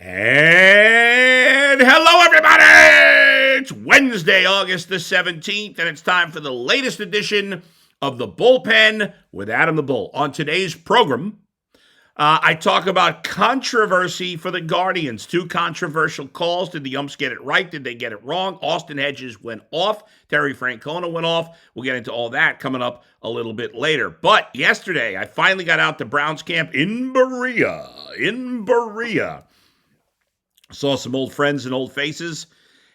And hello, everybody! It's Wednesday, August the 17th, and it's time for the latest edition of the Bullpen with Adam the Bull. On today's program, I talk about controversy for the Guardians. Two controversial calls. Did the umps get it right? Did they get it wrong? Austin Hedges went off. Terry Francona went off. We'll get into all that coming up a little bit later. But yesterday, I finally got out to Browns camp in Berea. Saw some old friends and old faces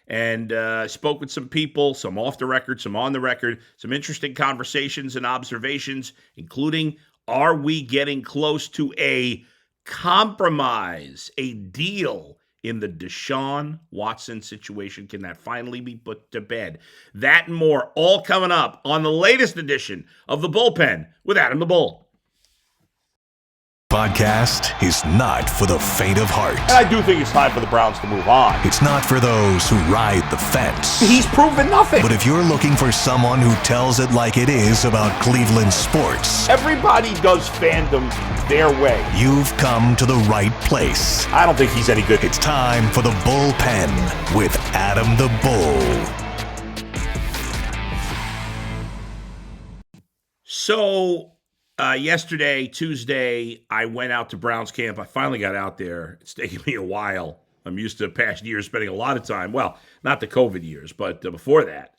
and spoke with some people, some off the record, some on the record, some interesting conversations and observations, including, are we getting close to a compromise, a deal in the Deshaun Watson situation? Can that finally be put to bed? That and more all coming up on the latest edition of The Bullpen with Adam the Bull. Podcast is not for the faint of heart. And I do think it's time for the Browns to move on. It's not for those who ride the fence. He's proven nothing. But if you're looking for someone who tells it like it is about Cleveland sports, everybody does fandom their way. You've come to the right place. I don't think he's any good. It's time for the Bullpen with Adam the Bull. So, yesterday, Tuesday, I went out to Browns camp. I finally got out there. It's taken me a while. I'm used to past years spending a lot of time. Well, not the COVID years, but before that.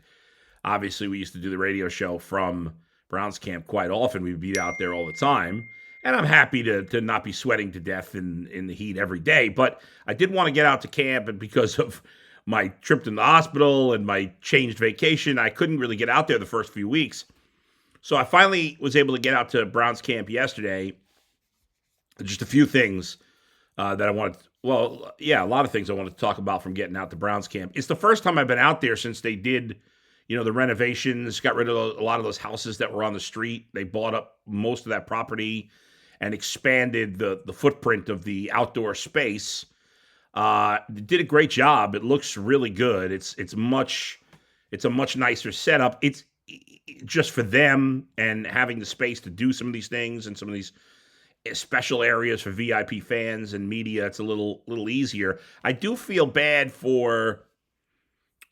Obviously, we used to do the radio show from Browns camp quite often. We'd be out there all the time. And I'm happy to not be sweating to death in the heat every day. But I did want to get out to camp, and because of my trip to the hospital and my changed vacation, I couldn't really get out there the first few weeks. So I finally was able to get out to Browns camp yesterday. Just a few things that I wanted. A lot of things I wanted to talk about from getting out to Browns camp. It's the first time I've been out there since they did, the renovations, got rid of a lot of those houses that were on the street. They bought up most of that property and expanded the footprint of the outdoor space. Did a great job. It looks really good. It's a much nicer setup. It's just for them and having the space to do some of these things and some of these special areas for VIP fans and media. It's a little easier. I do feel bad for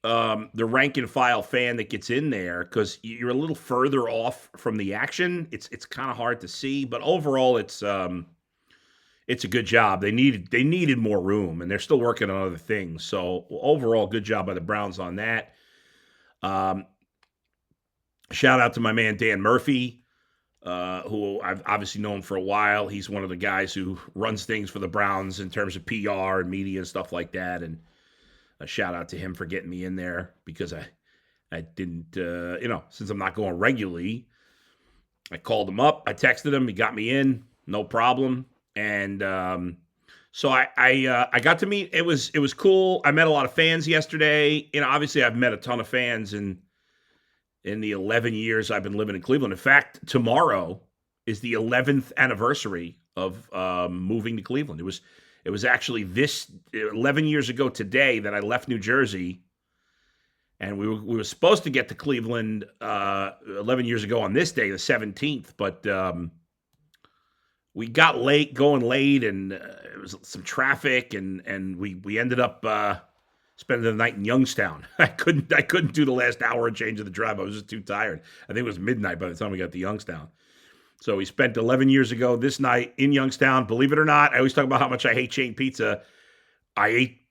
the rank and file fan that gets in there because you're a little further off from the action. It's kind of hard to see, but overall it's a good job. They needed more room, and they're still working on other things. So overall, good job by the Browns on that. Shout out to my man Dan Murphy, who I've obviously known for a while. He's one of the guys who runs things for the Browns in terms of PR and media and stuff like that. And a shout out to him for getting me in there because I didn't, since I'm not going regularly, I called him up. I texted him. He got me in. No problem. And so I got to meet. It was cool. I met a lot of fans yesterday. Obviously I've met a ton of fans in the 11 years I've been living in Cleveland. In fact, tomorrow is the 11th anniversary of moving to Cleveland. It was actually this 11 years ago today that I left New Jersey, and we were supposed to get to Cleveland 11 years ago on this day, the 17th, but we got going late, and it was some traffic, and we ended up spending the night in Youngstown. I couldn't do the last hour and change of the drive. I was just too tired. I think it was midnight by the time we got to Youngstown. So we spent 11 years ago this night in Youngstown. Believe it or not, I always talk about how much I hate chain pizza. I ate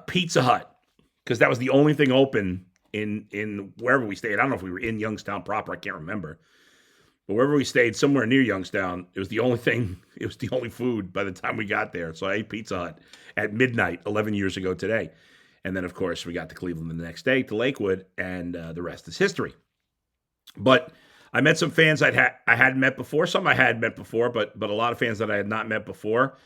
Pizza Hut because that was the only thing open in wherever we stayed. I don't know if we were in Youngstown proper. I can't remember. But wherever we stayed, somewhere near Youngstown, it was the only thing. It was the only food by the time we got there. So I ate Pizza Hut at midnight 11 years ago today. And then, of course, we got to Cleveland the next day, to Lakewood, and the rest is history. But I met some fans I hadn't met before. Some I had met before, but a lot of fans that I had not met before.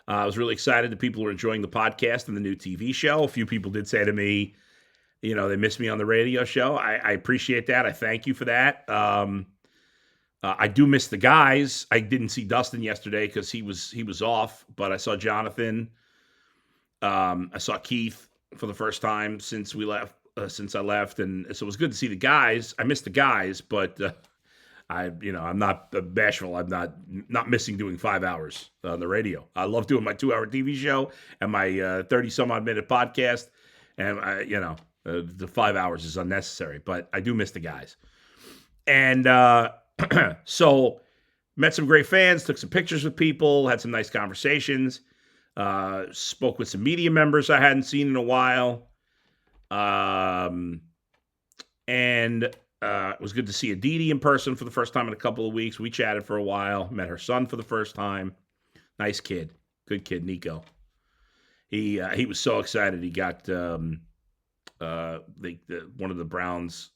I was really excited that people were enjoying the podcast and the new TV show. A few people did say to me, they missed me on the radio show. I appreciate that. I thank you for that. I do miss the guys. I didn't see Dustin yesterday because he was off, but I saw Jonathan. I saw Keith for the first time since I left, and so it was good to see the guys. I missed the guys, but I'm not bashful. I'm not missing doing 5 hours on the radio. I love doing my 2-hour TV show and my 30 some odd minute podcast. And the 5 hours is unnecessary, but I do miss the guys. And so met some great fans, took some pictures with people, had some nice conversations, spoke with some media members I hadn't seen in a while. And it was good to see Aditi in person for the first time in a couple of weeks. We chatted for a while, met her son for the first time. Nice kid. Good kid, Nico. He was so excited. He got one of the Browns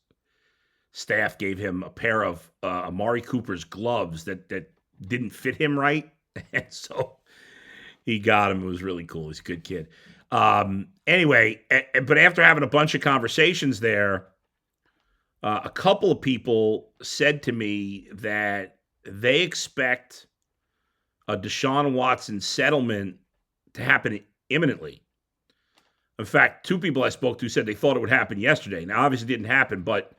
staff gave him a pair of Amari Cooper's gloves that didn't fit him right. And so he got him. It was really cool. He's a good kid. Anyway, but after having a bunch of conversations there, a couple of people said to me that they expect a Deshaun Watson settlement to happen imminently. In fact, 2 people I spoke to said they thought it would happen yesterday. Now, obviously it didn't happen, but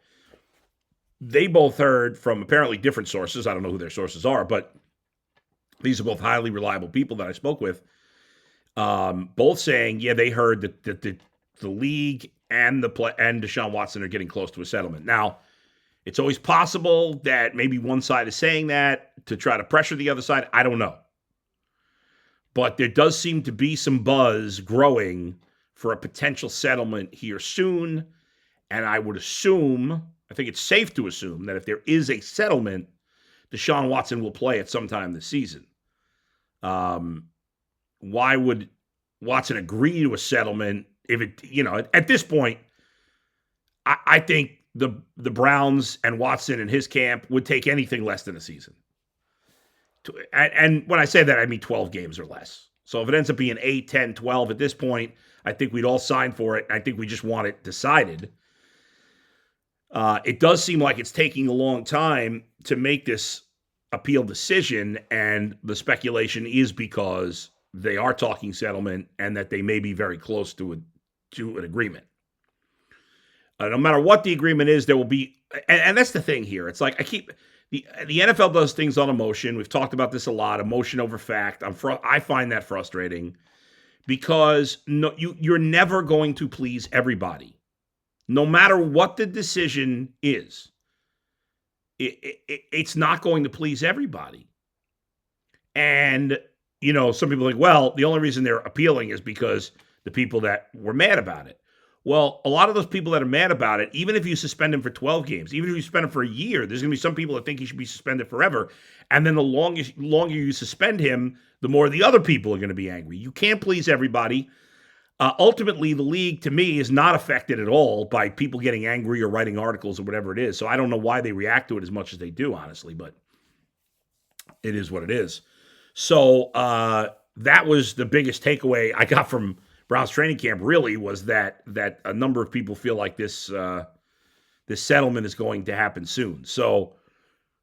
they both heard from apparently different sources. I don't know who their sources are, but these are both highly reliable people that I spoke with. Both saying, yeah, they heard that the league and Deshaun Watson are getting close to a settlement. Now, it's always possible that maybe one side is saying that to try to pressure the other side. I don't know. But there does seem to be some buzz growing for a potential settlement here soon. And I would assume, I think it's safe to assume, that if there is a settlement, Deshaun Watson will play at some time this season. Why would Watson agree to a settlement if it, at this point, I think the Browns and Watson and his camp would take anything less than a season. And when I say that, I mean 12 games or less. So if it ends up being 8, 10, 12 at this point, I think we'd all sign for it. I think we just want it decided. It does seem like it's taking a long time to make this appeal decision, and the speculation is because they are talking settlement and that they may be very close to an agreement. No matter what the agreement is, there will be, and that's the thing here. It's like the NFL does things on emotion. We've talked about this a lot, emotion over fact. I find that frustrating because you're never going to please everybody. No matter what the decision is, it's not going to please everybody. And, some people are like, well, the only reason they're appealing is because the people that were mad about it. Well, a lot of those people that are mad about it, even if you suspend him for 12 games, even if you suspend him for a year, there's going to be some people that think he should be suspended forever. And then the longer you suspend him, the more the other people are going to be angry. You can't please everybody. Ultimately, the league, to me, is not affected at all by people getting angry or writing articles or whatever it is. So I don't know why they react to it as much as they do, honestly, but it is what it is. So that was the biggest takeaway I got from Browns training camp, really, was that a number of people feel like this settlement is going to happen soon. So,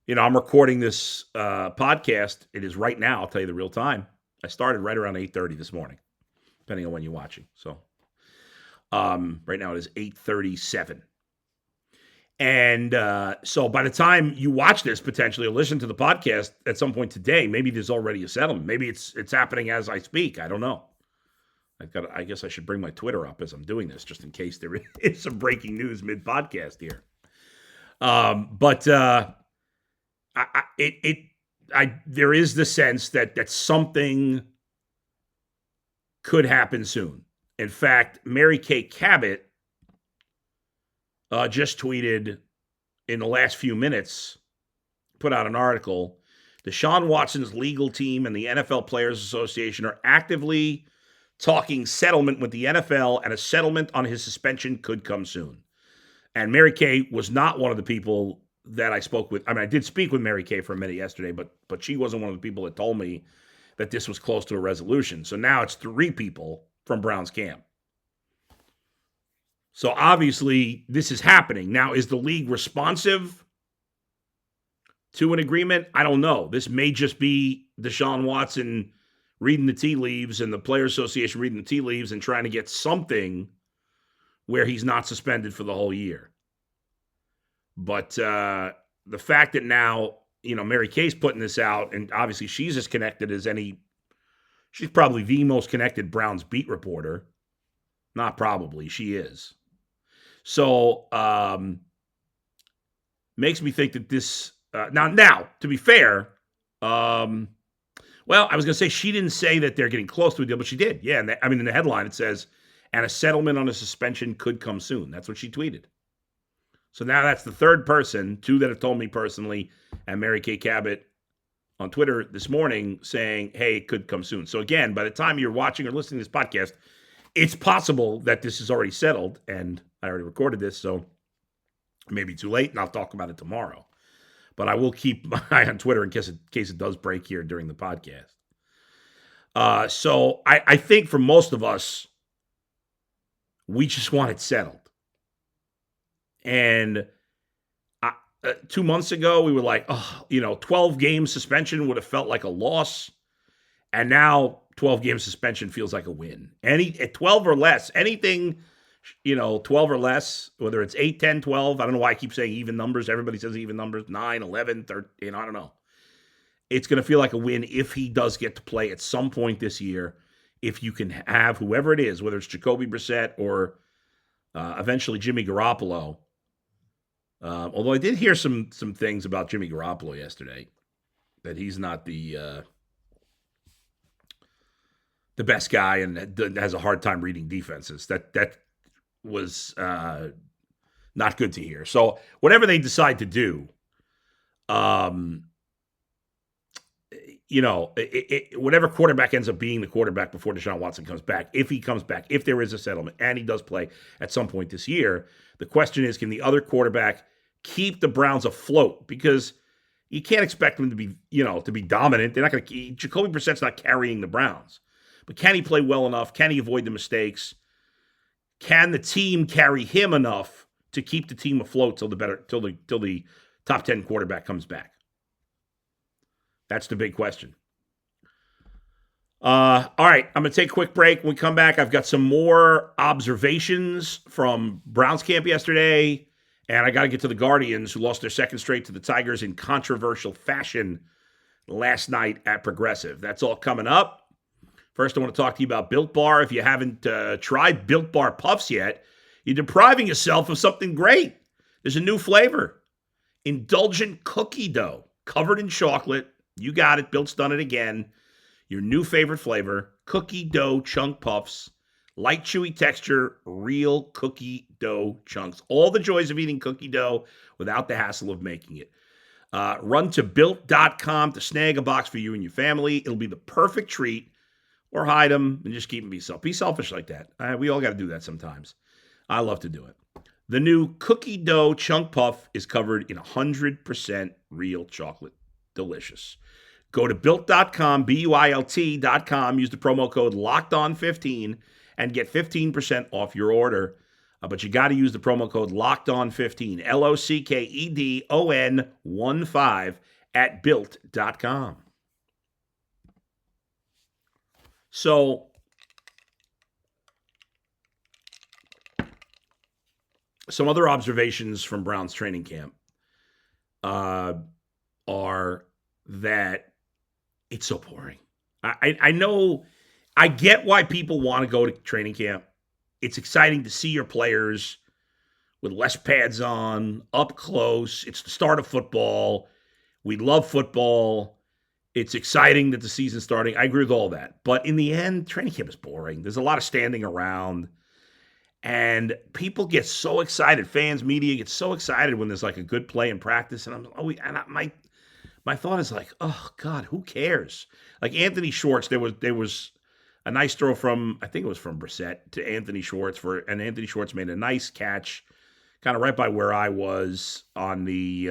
I'm recording this podcast. It is right now. I'll tell you the real time. I started right around 8:30 this morning, depending on when you're watching. So, right now it is 8:37. And so by the time you watch this potentially or listen to the podcast at some point today, maybe there's already a settlement. Maybe it's happening as I speak. I don't know. I guess I should bring my Twitter up as I'm doing this, just in case there is some breaking news mid-podcast here. But there is the sense that something could happen soon. In fact, Mary Kay Cabot just tweeted in the last few minutes, put out an article. Deshaun Watson's legal team and the NFL Players Association are actively talking settlement with the NFL, and a settlement on his suspension could come soon. And Mary Kay was not one of the people that I spoke with. I mean, I did speak with Mary Kay for a minute yesterday, but she wasn't one of the people that told me that this was close to a resolution. So now it's 3 people from Browns camp. So obviously this is happening. Now, is the league responsive to an agreement? I don't know. This may just be Deshaun Watson reading the tea leaves and the Players Association reading the tea leaves and trying to get something where he's not suspended for the whole year. But the fact that now, Mary Kay's putting this out, and obviously she's as connected as any, she's probably the most connected Browns beat reporter. Not probably, she is. So, makes me think that this, now, to be fair, well, I was going to say she didn't say that they're getting close to a deal, but she did. Yeah, and in the headline it says, and a settlement on a suspension could come soon. That's what she tweeted. So now that's the third person, two that have told me personally, and Mary Kay Cabot on Twitter this morning saying, hey, it could come soon. So again, by the time you're watching or listening to this podcast, it's possible that this is already settled, and I already recorded this, so it may be too late, and I'll talk about it tomorrow. But I will keep my eye on Twitter in case it does break here during the podcast. So I think for most of us, we just want it settled. And 2 months ago, we were like, 12-game suspension would have felt like a loss. And now 12-game suspension feels like a win. At 12 or less, anything, 12 or less, whether it's 8, 10, 12, I don't know why I keep saying even numbers. Everybody says even numbers, 9, 11, 13, I don't know. It's going to feel like a win if he does get to play at some point this year. If you can have whoever it is, whether it's Jacoby Brissett or eventually Jimmy Garoppolo. Although I did hear some things about Jimmy Garoppolo yesterday, that he's not the best guy and has a hard time reading defenses. That was not good to hear. So whatever they decide to do, whatever quarterback ends up being the quarterback before Deshaun Watson comes back, if he comes back, if there is a settlement, and he does play at some point this year, the question is, can the other quarterback keep the Browns afloat? Because you can't expect them to be dominant. They're not going to. Jacoby Brissett's not carrying the Browns, but can he play well enough? Can he avoid the mistakes? Can the team carry him enough to keep the team afloat till the top 10 quarterback comes back? That's the big question. All right, I'm going to take a quick break. When we come back, I've got some more observations from Browns camp yesterday, and I got to get to the Guardians, who lost their second straight to the Tigers in controversial fashion last night at Progressive. That's all coming up. First, I want to talk to you about Built Bar. If you haven't tried Built Bar Puffs yet, you're depriving yourself of something great. There's a new flavor. Indulgent cookie dough covered in chocolate. You got it. Built's done it again. Your new favorite flavor, cookie dough chunk puffs. Light, chewy texture, real cookie dough chunks. All the joys of eating cookie dough without the hassle of making it. Run to Built.com to snag a box for you and your family. It'll be the perfect treat. Or hide them and just keep them to yourself. Be selfish like that. We all got to do that sometimes. I love to do it. The new cookie dough chunk puff is covered in 100% real chocolate. Delicious. Go to Built.com, Built.com. Use the promo code LOCKEDON15 and get 15% off your order. But you got to use the promo code LOCKEDON15, LOCKEDON15 at Built.com. So, some other observations from Browns training camp are that it's so boring. I know, I get why people want to go to training camp. It's exciting to see your players with less pads on, up close. It's the start of football. We love football. It's exciting that the season's starting. I agree with all that. But in the end, training camp is boring. There's a lot of standing around. And people get so excited. Fans, media get so excited when there's like a good play in practice. And my thought is like, oh, God, who cares? Like Anthony Schwartz, there was a nice throw from, I think it was from Brissett to Anthony Schwartz. And Anthony Schwartz made a nice catch kind of right by where I was on the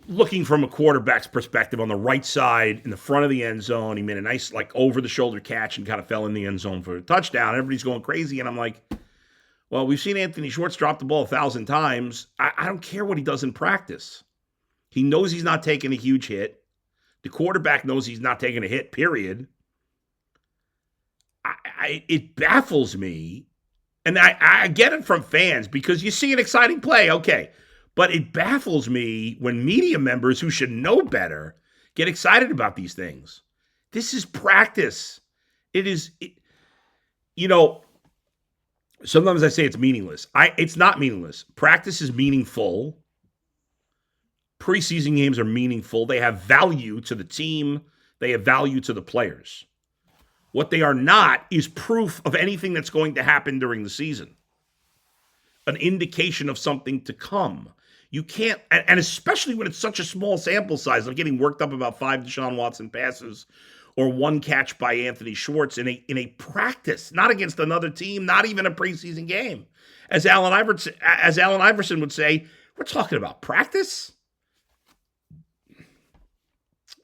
looking from a quarterback's perspective on the right side in the front of the end zone. He made a nice like over the shoulder catch and kind of fell in the end zone for a touchdown. Everybody's going crazy. And I'm like, well, we've seen Anthony Schwartz drop the ball 1,000 times. I don't care what he does in practice. He knows he's not taking a huge hit. The quarterback knows he's not taking a hit, period. It baffles me And I get it from fans because you see an exciting play, okay. But it baffles me when media members who should know better get excited about these things. This is practice. You know, sometimes I say it's meaningless. It's not meaningless. Practice is meaningful. Preseason games are meaningful. They have value to the team. They have value to the players. What they are not is proof of anything that's going to happen during the season. An indication of something to come. You can't, and especially when it's such a small sample size, I'm getting worked up about 5 Deshaun Watson passes or 1 catch by Anthony Schwartz in a practice, not against another team, not even a preseason game. As Allen Iverson would say, we're talking about practice.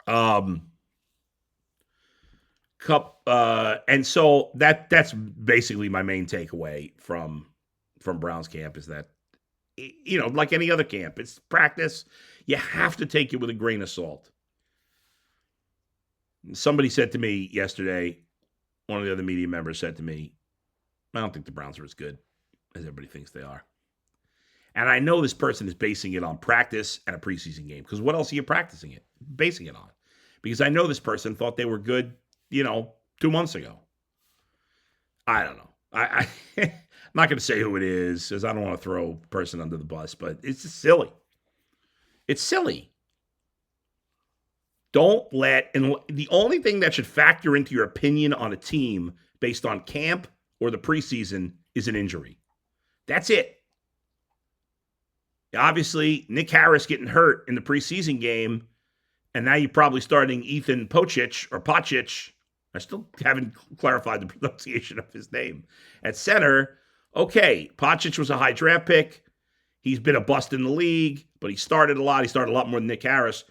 And so that's basically my main takeaway from Browns camp is that, like any other camp, it's practice. You have to take it with a grain of salt. Somebody said to me yesterday, one of the other media members said to me, I don't think the Browns are as good as everybody thinks they are. And I know this person is basing it on practice and a preseason game, because what else are you basing it on? Because I know this person thought they were good, 2 months ago. I don't know. I'm not going to say who it is, because I don't want to throw a person under the bus, but it's just silly. It's silly. And the only thing that should factor into your opinion on a team based on camp or the preseason is an injury. That's it. Obviously, Nick Harris getting hurt in the preseason game, and now you're probably starting Ethan Pocic. I still haven't clarified the pronunciation of his name. At center, okay, Pocic was a high draft pick. He's been a bust in the league, but he started a lot. He started a lot more than Nick Harris.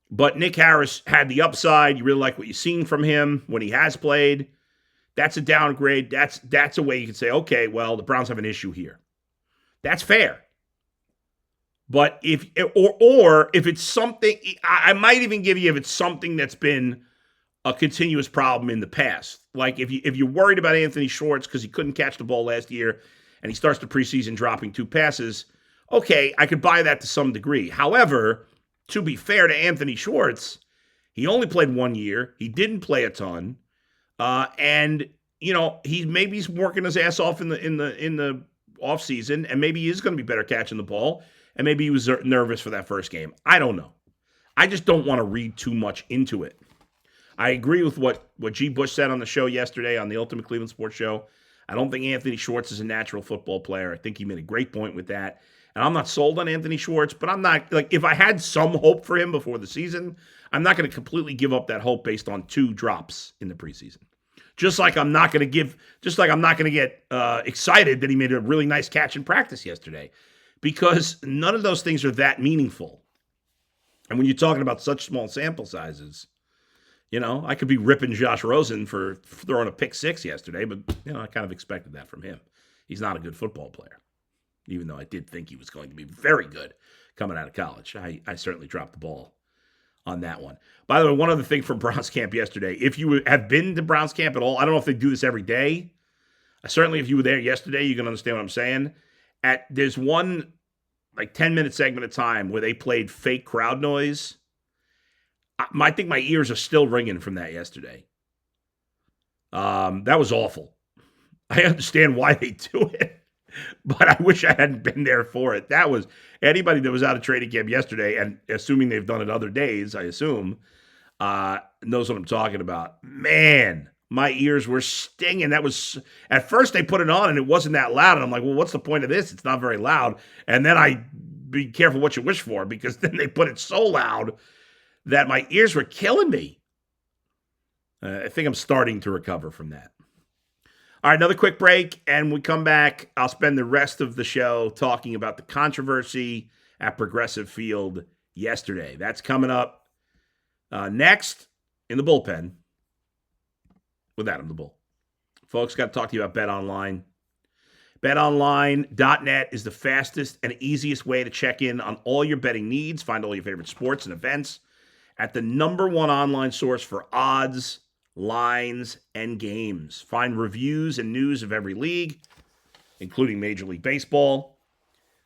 But Nick Harris had the upside. You really like what you've seen from him when he has played. That's a downgrade. That's a way you can say, okay, well, the Browns have an issue here. That's fair. But if it's something, I might even give you if it's something that's been a continuous problem in the past. Like if you're worried about Anthony Schwartz because he couldn't catch the ball last year and he starts the preseason dropping 2 passes, okay, I could buy that to some degree. However, to be fair to Anthony Schwartz, he only played 1 year. He didn't play a ton, and he's working his ass off in the off season, and maybe he is going to be better catching the ball, and maybe he was nervous for that first game. I don't know. I just don't want to read too much into it. I agree with what G. Bush said on the show yesterday on the Ultimate Cleveland Sports Show. I don't think Anthony Schwartz is a natural football player. I think he made a great point with that. And I'm not sold on Anthony Schwartz, but I'm not, if I had some hope for him before the season, I'm not going to completely give up that hope based on 2 drops in the preseason. Just like I'm not going to get excited that he made a really nice catch in practice yesterday, because none of those things are that meaningful. And when you're talking about such small sample sizes, I could be ripping Josh Rosen for throwing a pick 6 yesterday, but I kind of expected that from him. He's not a good football player, even though I did think he was going to be very good coming out of college. I certainly dropped the ball on that one. By the way, one other thing from Browns camp yesterday. If you have been to Browns camp at all, I don't know if they do this every day. Certainly, if you were there yesterday, you can understand what I'm saying. There's one 10-minute segment of time where they played fake crowd noise. I think my ears are still ringing from that yesterday. That was awful. I understand why they do it, but I wish I hadn't been there for it. That was anybody that was out of training camp yesterday, and assuming they've done it other days, I assume, knows what I'm talking about. Man, my ears were stinging. That was, at first they put it on and it wasn't that loud. And I'm like, well, what's the point of this? It's not very loud. And then I be careful what you wish for, because then they put it so loud that my ears were killing me. I think I'm starting to recover from that. All right, another quick break, and we come back. I'll spend the rest of the show talking about the controversy at Progressive Field yesterday. That's coming up next in the bullpen with Adam the Bull. Folks, got to talk to you about BetOnline. BetOnline.net is the fastest and easiest way to check in on all your betting needs. Find all your favorite sports and events at the #1 online source for odds, lines, and games. Find reviews and news of every league, including Major League Baseball,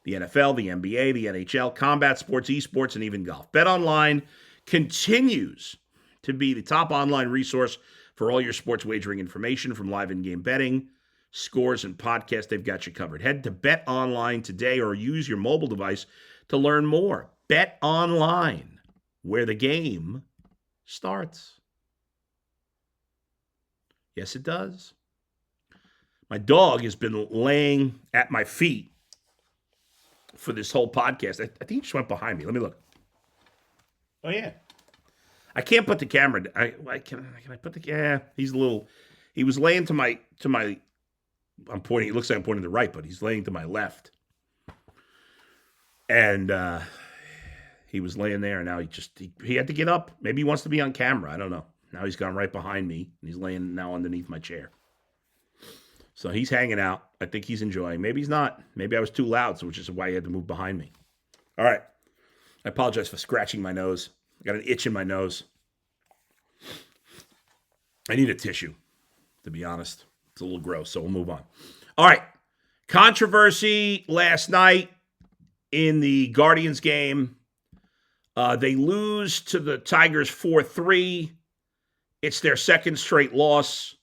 the NFL, the NBA, the NHL, combat sports, esports, and even golf. BetOnline continues to be the top online resource for all your sports wagering information, from live in-game betting, scores, and podcasts. They've got you covered. Head to BetOnline today or use your mobile device to learn more. BetOnline, where the game starts. Yes, it does. My dog has been laying at my feet for this whole podcast. I think he just went behind me. Let me look. Oh, yeah. I can't put the camera. Can I put the? Yeah, he's a little. He was laying to my. I'm pointing. It looks like I'm pointing to the right, but he's laying to my left. And he was laying there, and now he had to get up. Maybe he wants to be on camera. I don't know. Now he's gone right behind me, and he's laying now underneath my chair. So he's hanging out. I think he's enjoying. Maybe he's not. Maybe I was too loud, so which is why he had to move behind me. All right. I apologize for scratching my nose. I got an itch in my nose. I need a tissue, to be honest. It's a little gross, so we'll move on. All right. Controversy last night in the Guardians game. They lose to the Tigers 4-3. It's their second straight loss.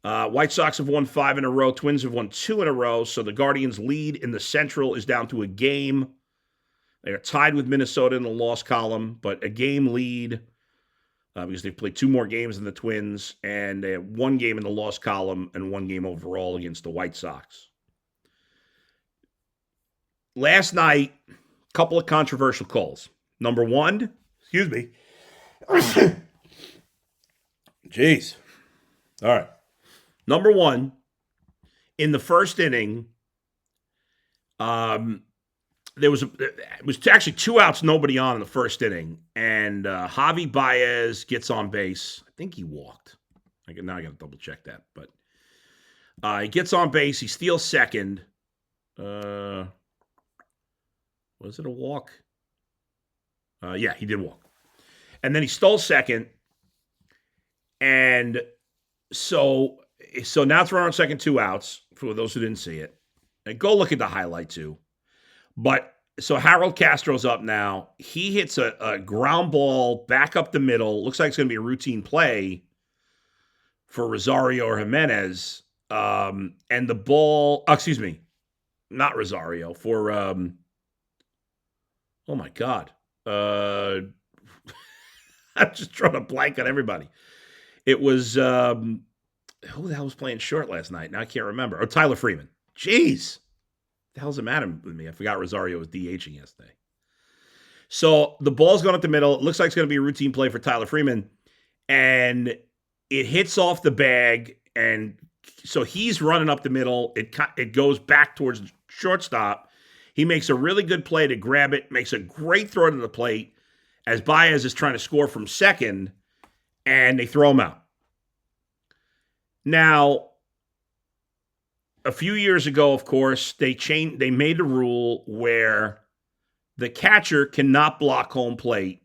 White Sox have won 5 in a row. Twins have won 2 in a row. So the Guardians' lead in the Central is down to a game. They are tied with Minnesota in the loss column, but a game lead because they've played 2 more games than the Twins, and they have 1 game in the loss column and 1 game overall against the White Sox. Last night, a couple of controversial calls. Number 1, excuse me. Jeez. All right. Number 1, in the first inning, it was actually 2 outs, nobody on in the first inning, and Javi Baez gets on base. I think he walked. Now I got to double check that, but he gets on base. He steals second. Was it a walk? Yeah, he did walk, and then he stole second, and so now it's runner on second, 2 outs. For those who didn't see it, and go look at the highlight too. But so Harold Castro's up now. He hits a ground ball back up the middle. Looks like it's going to be a routine play for Rosario or Jimenez. And the ball, not Rosario, for, oh my God. I'm just trying to blank on everybody. It was, who the hell was playing short last night? Now I can't remember. Oh, Tyler Freeman. Jeez. The hell's the matter with me? I forgot Rosario was DHing yesterday. So the ball's going up the middle. It looks like it's going to be a routine play for Tyler Freeman. And it hits off the bag. And so he's running up the middle. It goes back towards the shortstop. He makes a really good play to grab it. Makes a great throw to the plate as Baez is trying to score from second. And they throw him out. Now, a few years ago, of course, they made a rule where the catcher cannot block home plate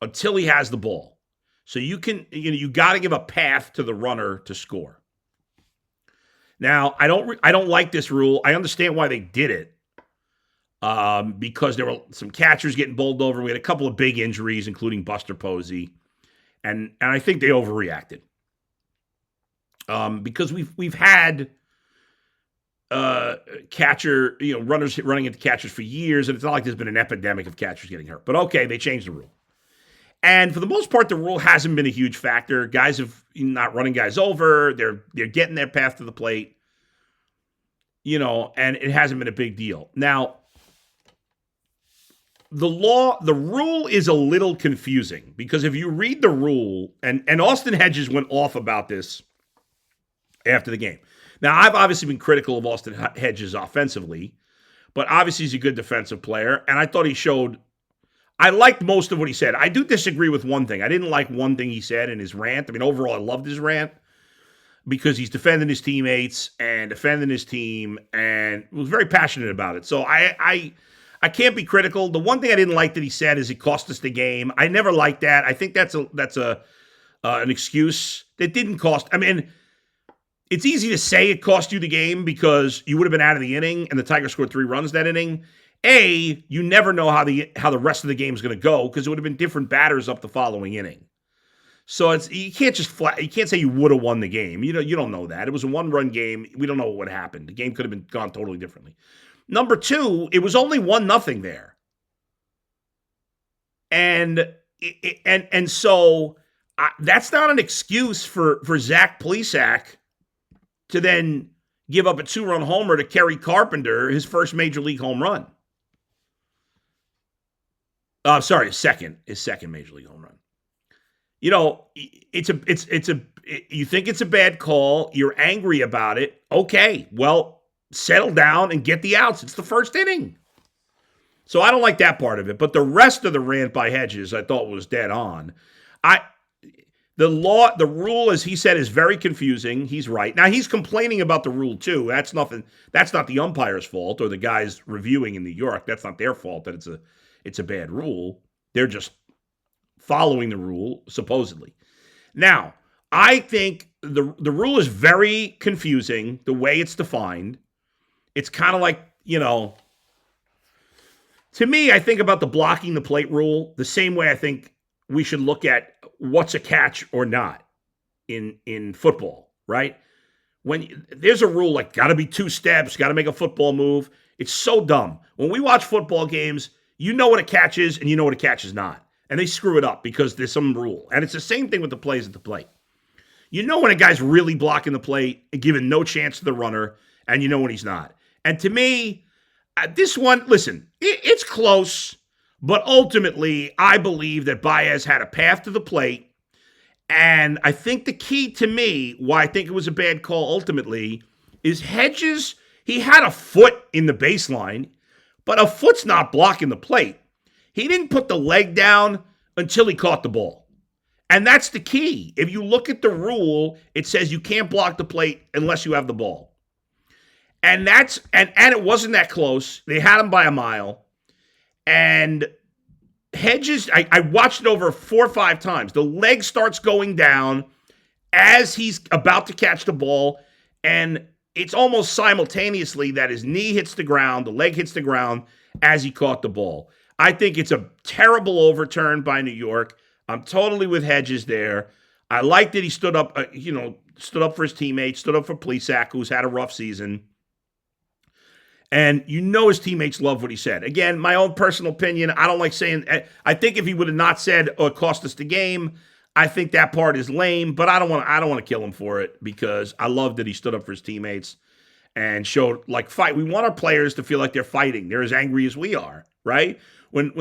until he has the ball. So you got to give a path to the runner to score. Now, I don't like this rule. I understand why they did it. Because there were some catchers getting bowled over. We had a couple of big injuries, including Buster Posey. And I think they overreacted. Because we've had runners running into catchers for years, and it's not like there's been an epidemic of catchers getting hurt. But okay, they changed the rule. And for the most part, the rule hasn't been a huge factor. Guys have not running guys over. They're getting their path to the plate. And it hasn't been a big deal. Now, the rule is a little confusing because if you read the rule, and Austin Hedges went off about this after the game. Now, I've obviously been critical of Austin Hedges offensively, but obviously he's a good defensive player, and I thought I liked most of what he said. I do disagree with one thing. I didn't like one thing he said in his rant. I mean, overall, I loved his rant because he's defending his teammates and defending his team and was very passionate about it. So I can't be critical. The one thing I didn't like that he said is it cost us the game. I never liked that. I think that's an excuse that didn't cost. I mean, it's easy to say it cost you the game because you would have been out of the inning and the Tigers scored 3 runs that inning. You never know how the rest of the game is going to go because it would have been different batters up the following inning. So you can't just you can't say you would have won the game. You don't know that. It was a 1-run game. We don't know what happened. The game could have gone totally differently. Number 2, it was only 1-0 there. And so that's not an excuse for Zach Plesac to then give up a 2-run homer to Kerry Carpenter, his first major league home run. His second major league home run. You think it's a bad call. You're angry about it. Okay, well, settle down and get the outs. It's the first inning. So I don't like that part of it. But the rest of the rant by Hedges I thought was dead on. The rule, as he said, is very confusing. He's right. Now, he's complaining about the rule, too. That's not the umpire's fault or the guys reviewing in New York. That's not their fault that it's a bad rule. They're just following the rule, supposedly. Now, I think the rule is very confusing, the way it's defined. It's kind of like, to me, I think about the blocking the plate rule the same way I think we should look at what's a catch or not in football, right? When there's a rule like got to be 2 steps, got to make a football move. It's so dumb. When we watch football games, you know what a catch is and you know what a catch is not. And they screw it up because there's some rule. And it's the same thing with the plays at the plate. You know when a guy's really blocking the plate and giving no chance to the runner, and you know when he's not. And to me, this one, listen, it's close, but ultimately, I believe that Baez had a path to the plate. And I think the key to me, why I think it was a bad call ultimately, is Hedges, he had a foot in the baseline, but a foot's not blocking the plate. He didn't put the leg down until he caught the ball. And that's the key. If you look at the rule, it says you can't block the plate unless you have the ball. And it wasn't that close. They had him by a mile. And Hedges, I watched it over 4 or 5 times. The leg starts going down as he's about to catch the ball. And it's almost simultaneously that his knee hits the ground, the leg hits the ground as he caught the ball. I think it's a terrible overturn by New York. I'm totally with Hedges there. I like that he stood up, stood up for his teammates, stood up for Plesac, who's had a rough season. And his teammates love what he said. Again, my own personal opinion, I don't like saying, I think if he would have not said, it cost us the game, I think that part is lame, but I don't want to kill him for it because I love that he stood up for his teammates and showed fight. We want our players to feel like they're fighting. They're as angry as we are, right? When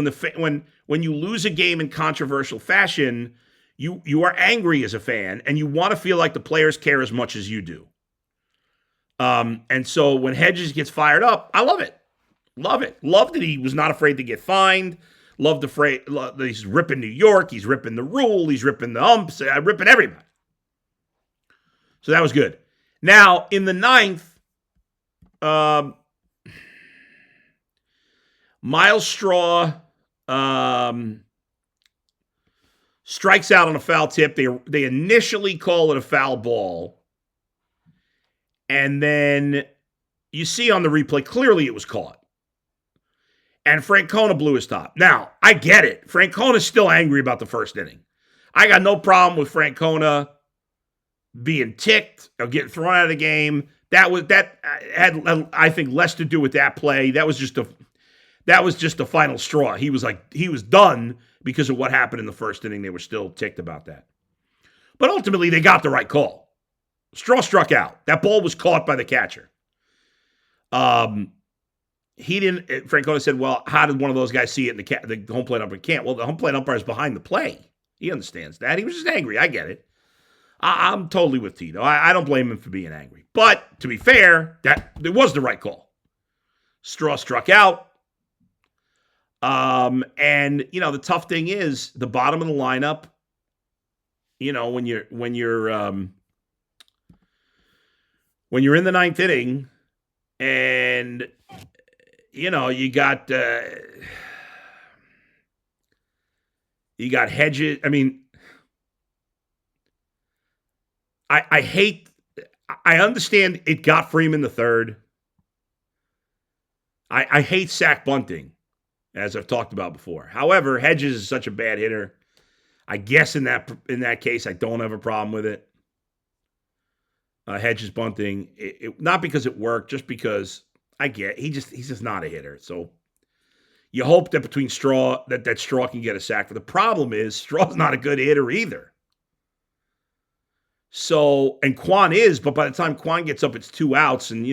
you lose a game in controversial fashion, you are angry as a fan, and you want to feel like the players care as much as you do. And so when Hedges gets fired up, I love it. Love it. Love that he was not afraid to get fined. Love that he's ripping New York. He's ripping the rule. He's ripping the umps. Ripping everybody. So that was good. Now, in the 9th, Miles Straw strikes out on a foul tip. They initially call it a foul ball. And then you see on the replay, clearly it was caught. And Francona blew his top. Now, I get it. Francona's still angry about the first inning. I got no problem with Francona being ticked or getting thrown out of the game. That had, I think, less to do with that play. That was just the final straw. He was done because of what happened in the first inning. They were still ticked about that. But ultimately, they got the right call. Straw struck out. That ball was caught by the catcher. He didn't. Francona said, "Well, how did one of those guys see it?" And the home plate umpire can't. Well, the home plate umpire is behind the play. He understands that. He was just angry. I get it. I'm totally with Tito. I don't blame him for being angry. But to be fair, it was the right call. Straw struck out. And the tough thing is the bottom of the lineup. When you're in the 9th inning, and you got Hedges. I mean, I hate I understand it got Freeman the third. I hate sack bunting, as I've talked about before. However, Hedges is such a bad hitter. I guess in that case, I don't have a problem with it. Hedges bunting, not because it worked, just because he's just not a hitter. So you hope that between Straw that Straw can get a sack. But the problem is Straw's not a good hitter either. So, and Quan is, but by the time Quan gets up, it's 2 outs, and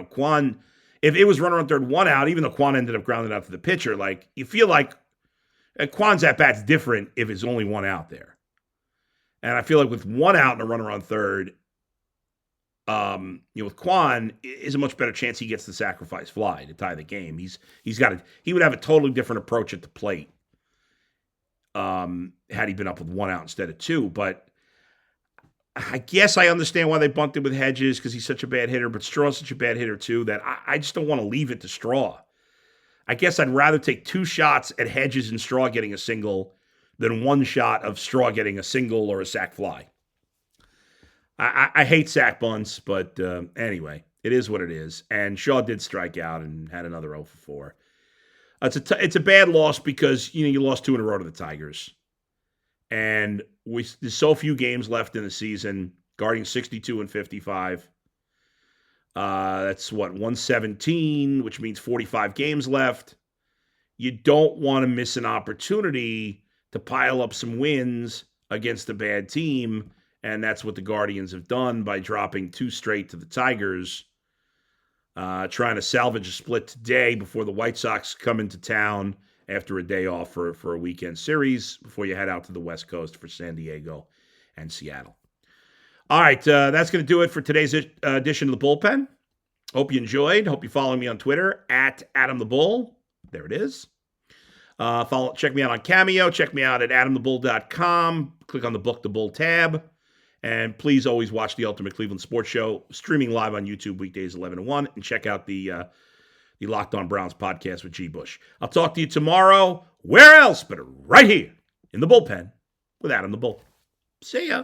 Quan. If it was runner on third, 1 out, even though Quan ended up grounding out to the pitcher, like you feel like Quan's at bat's different if it's only 1 out there. And I feel like with 1 out and a runner on third, with Quan, is a much better chance he gets the sacrifice fly to tie the game. He would have a totally different approach at the plate had he been up with 1 out instead of 2. But I guess I understand why they bunted with Hedges because he's such a bad hitter, but Straw's such a bad hitter too that I just don't want to leave it to Straw. I guess I'd rather take 2 shots at Hedges and Straw getting a single than 1 shot of Straw getting a single or a sac fly. I hate sack bunts, but anyway, it is what it is. And Shaw did strike out and had another 0 for 4. It's a bad loss because you lost 2 in a row to the Tigers. And there's so few games left in the season. Guardians 62 and 55. That's 117, which means 45 games left. You don't want to miss an opportunity to pile up some wins against a bad team, and that's what the Guardians have done by dropping 2 straight to the Tigers, trying to salvage a split today before the White Sox come into town after a day off for a weekend series before you head out to the West Coast for San Diego and Seattle. All right, that's going to do it for today's edition of the Bullpen. Hope you enjoyed. Hope you follow me on Twitter at Adam the Bull. There it is. Check me out on Cameo. Check me out at adamthebull.com. Click on the Book the Bull tab. And please always watch the Ultimate Cleveland Sports Show, streaming live on YouTube weekdays 11 to 1. And check out the Locked On Browns podcast with G. Bush. I'll talk to you tomorrow. Where else but right here in the bullpen with Adam the Bull. See ya.